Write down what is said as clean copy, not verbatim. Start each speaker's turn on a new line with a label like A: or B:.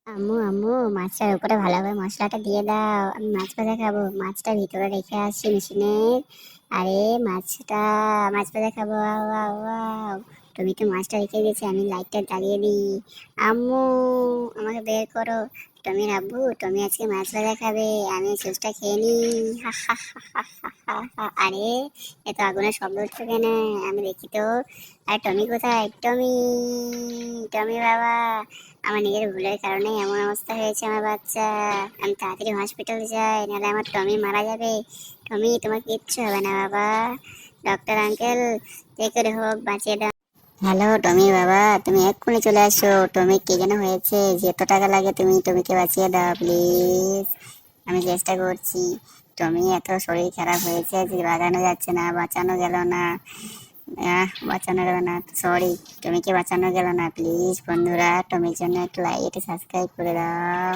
A: আম্মু আম্মু, মাছটার উপরে ভালোভাবে মশলাটা দিয়ে দাও, আমি মাছ ভাজা খাবো। মাছটা ভিতরে রেখে আসছি মেশিনের। আরে মাছটা, মাছ ভাজা খাবো। আও আও আও। তুমি তো মাছটা রেখে দিয়েছি, আমি লাইটটা জ্বালিয়ে দিই। আম্মু, আমাকে বের করো। টমির আব্বু, তুমি আজকে মাছ ভাজা খাবে, আমি জুসটা খেয়ে নি। হা হা হা হা হা হা হা। আরে এত আগুনের শব্দ হচ্ছে কেন? আমি দেখি তো। আরে টমি কোথায়? টমি, টমি বাবা, আমার নিজের ভুলের কারণে এমন অবস্থা হয়েছে আমার বাচ্চা। আমি তাড়াতাড়ি হসপিটালে যাই, নাহলে আমার টমি মারা যাবে। টমি, তোমার কিচ্ছু হবে না বাবা। ডক্টর আঙ্কেল, যে করে হোক বাঁচিয়ে দাও। হ্যালো টমি বাবা, তুমি এক্ষুনি চলে আসো। টমি কি যেন হয়েছে, যত টাকা লাগে তুমি টমিকে বাঁচিয়ে দাও প্লিজ। আমি চেষ্টা করছি। টমি এত শরীর খারাপ হয়েছে যে বাঁচানো যাচ্ছে না, বাঁচানো গেল না। বাঁচানো গেল না, সরি। টমিকে বাঁচানো গেল না। প্লিজ বন্ধুরা, টমির জন্য একটু লাইক, একটু সাবস্ক্রাইব করে দাও।